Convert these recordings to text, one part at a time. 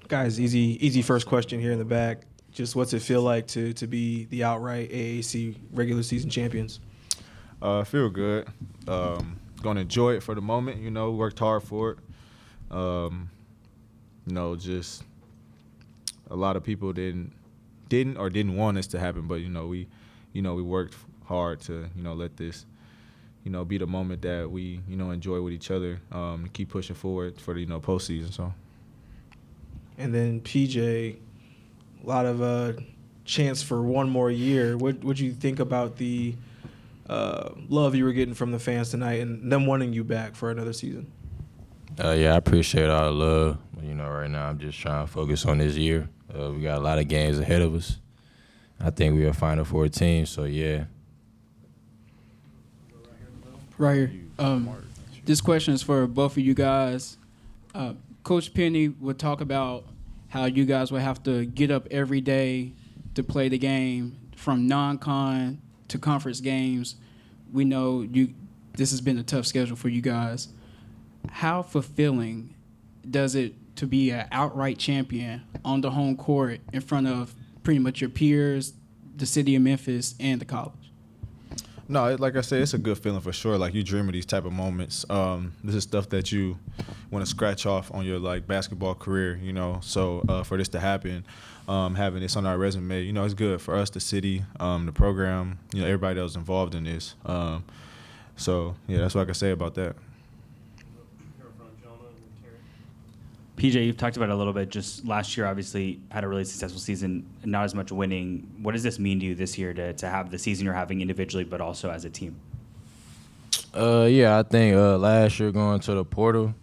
Guys, easy first question here in the back. Just what's it feel like to be the outright AAC regular season champions? I feel good. Gonna enjoy it for the moment. Worked hard for it. Just a lot of people didn't want this to happen, but we worked hard to let this be the moment that we enjoy with each other. Keep pushing forward for the postseason. So. And then PJ, a lot of chance for one more year. What'd you think about the love you were getting from the fans tonight and them wanting you back for another season? Yeah, I appreciate all the love. Right now I'm just trying to focus on this year. We got a lot of games ahead of us. I think we're a Final Four team, so yeah. Right here. This question is for both of you guys. Coach Penny would talk about how you guys would have to get up every day to play the game from non-con to conference games. We know this has been a tough schedule for you guys. How fulfilling does it to be an outright champion on the home court in front of pretty much your peers, the city of Memphis, and the college? No, like I said, it's a good feeling for sure. Like, you dream of these type of moments. This is stuff that you want to scratch off on your basketball career. So for this to happen, having this on our resume, it's good for us, the city, the program, everybody that was involved in this. So yeah, that's what I can say about that. PJ, you've talked about it a little bit. Just last year, obviously, had a really successful season, not as much winning. What does this mean to you this year to have the season you're having individually, but also as a team? Yeah, I think last year going to the portal,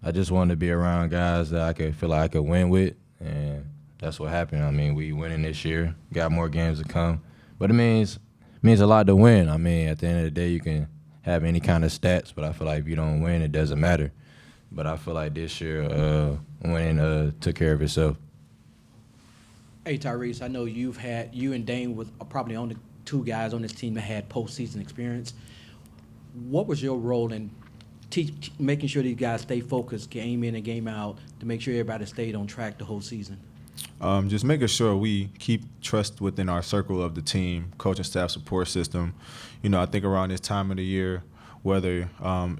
I just wanted to be around guys that I could feel like I could win with, and that's what happened. I mean, we winning this year, got more games to come, but it means a lot to win. I mean, at the end of the day, you can have any kind of stats, but I feel like if you don't win, it doesn't matter. But I feel like this year, winning took care of itself. Hey, Tyrese, I know you and Dane were probably only two guys on this team that had postseason experience. What was your role in making sure these guys stay focused game in and game out to make sure everybody stayed on track the whole season? Just making sure we keep trust within our circle of the team, coaching staff, support system. I think around this time of the year, whether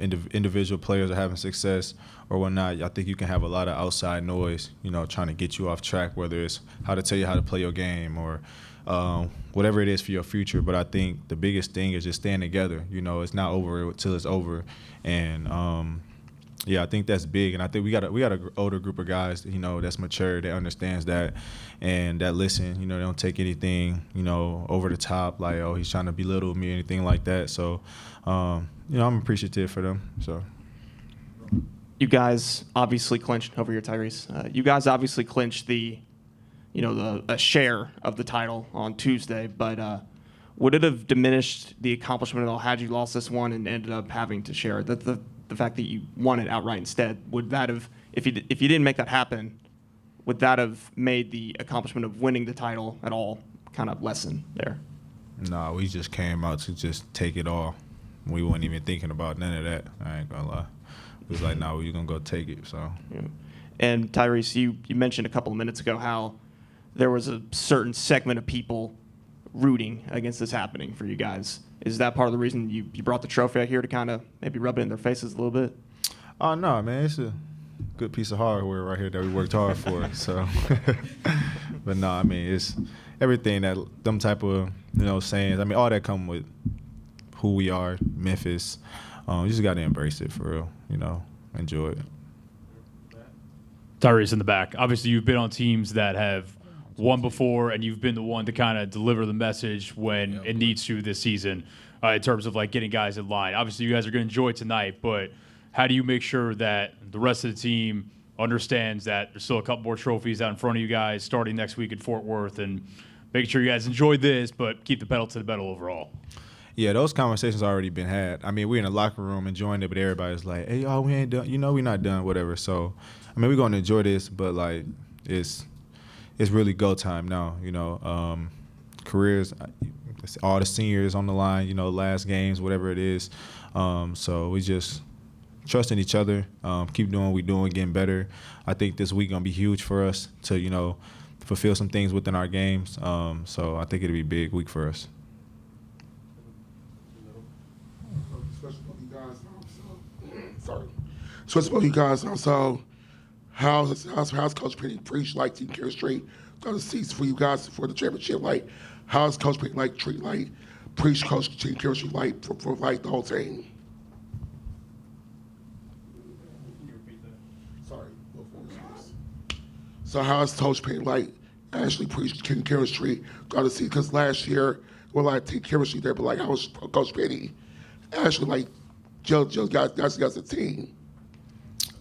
individual players are having success or whatnot, I think you can have a lot of outside noise, trying to get you off track, whether it's how to tell you how to play your game or whatever it is for your future. But I think the biggest thing is just staying together. It's not over until it's over. And, yeah, I think that's big. And I think we got an older group of guys, that's mature, that understands that and that listen. They don't take anything, over the top, like, oh, he's trying to belittle me or anything like that. So, I'm appreciative for them. So, you guys obviously clinched over here, Tyrese. You guys obviously clinched the share of the title on Tuesday, but would it have diminished the accomplishment at all had you lost this one and ended up having to share it? The fact that you won it outright instead, would that have, if you didn't make that happen, would that have made the accomplishment of winning the title at all kind of lessen there? No, we just came out to just take it all. We weren't even thinking about none of that. I ain't gonna lie. It was like, no, we're gonna go take it. So. Yeah. And Tyrese, you mentioned a couple of minutes ago how there was a certain segment of people rooting against this happening for you guys. Is that part of the reason you brought the trophy out here to kind of maybe rub it in their faces a little bit? Oh, no, man. It's a good piece of hardware right here that we worked hard for. So, but no, I mean, it's everything that them type of, sayings. I mean, all that come with who we are, Memphis. You just got to embrace it for real, enjoy it. Tyrese in the back. Obviously, you've been on teams that have won before, and you've been the one to kind of deliver the message when it needs to this season in terms of getting guys in line. Obviously, you guys are going to enjoy tonight, but how do you make sure that the rest of the team understands that there's still a couple more trophies out in front of you guys starting next week in Fort Worth, and making sure you guys enjoy this, but keep the pedal to the metal overall? Yeah, those conversations already been had. I mean, we're in the locker room enjoying it, but everybody's like, hey, we ain't done. We're not done, whatever. So, I mean, we're going to enjoy this, but, it's really go time now, careers, all the seniors on the line, last games, whatever it is. So we just trusting each other, keep doing what we're doing, getting better. I think this week gonna be huge for us to fulfill some things within our games. So I think it'll be a big week for us. So it's about you guys. So how's Coach Penny preach like team chemistry throughout the season for you guys for the championship? Like how's Coach Penny preach Coach team chemistry for the whole team? Sorry. So how has Coach Penny actually preached team chemistry throughout the season? Because last year team chemistry there, but how was Coach Penny actually Joe guys as a team?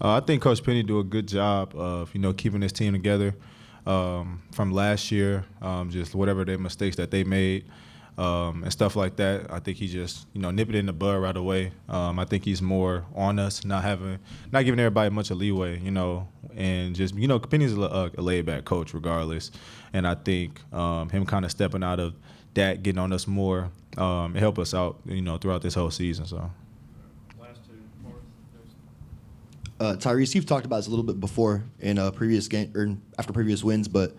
I think Coach Penny do a good job of keeping his team together from last year, just whatever their mistakes that they made and stuff like that. I think he just nip it in the bud right away. I think he's more on us, not giving everybody much of leeway, and just Penny's a laid back coach regardless, and I think him kind of stepping out of that, getting on us more, it helped us out throughout this whole season. So. Tyrese, you've talked about this a little bit before in a previous game or after previous wins, but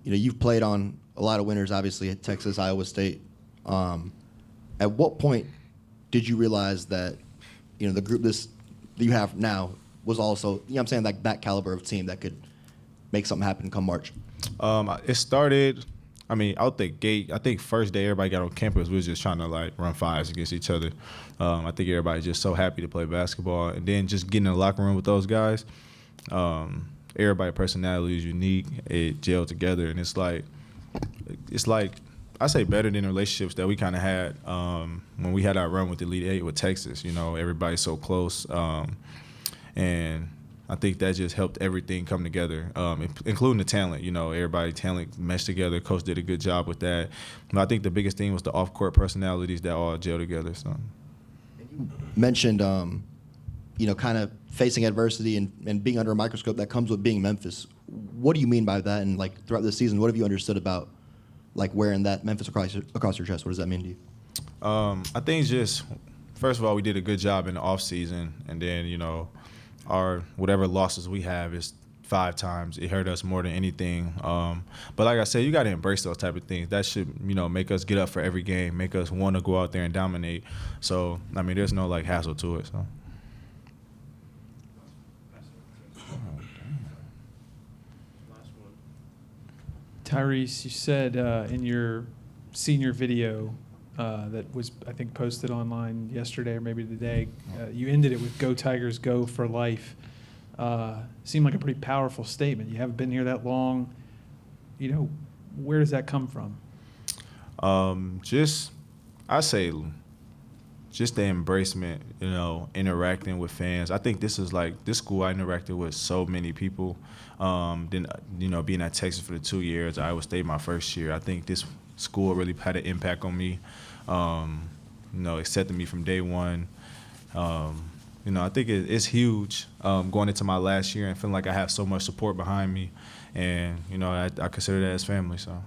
you've played on a lot of winners, obviously at Texas, Iowa State. At what point did you realize that the group that you have now was also that caliber of team that could make something happen come March? It started. Out the gate, I think first day everybody got on campus, we was just trying to run fives against each other. I think everybody's just so happy to play basketball. And then just getting in the locker room with those guys, everybody's personality is unique. It gelled together. And it's like I say better than the relationships that we kind of had when we had our run with the Elite Eight with Texas. Everybody's so close. And I think that just helped everything come together, including the talent. Everybody talent meshed together. Coach did a good job with that. But I think the biggest thing was the off-court personalities that all gel together. So. You mentioned, kind of facing adversity and being under a microscope that comes with being Memphis. What do you mean by that? And throughout the season, what have you understood about wearing that Memphis across your chest? What does that mean to you? I think just first of all, we did a good job in the off season, and then our whatever losses we have is 5 times. It hurt us more than anything. But like I said, you got to embrace those type of things. That should, make us get up for every game, make us want to go out there and dominate. So, there's no hassle to it. So. Tyrese, you said in your senior video that was, I think, posted online yesterday or maybe today, you ended it with "Go Tigers, go for life." Seemed like a pretty powerful statement. You haven't been here that long. Where does that come from? I say just the embracement, interacting with fans. I think this is this school I interacted with so many people. Then, being at Texas for the 2 years, Iowa State my first year, I think this school really had an impact on me. Accepting me from day one. I think it's huge going into my last year and feeling like I have so much support behind me. And, I consider that as family, so.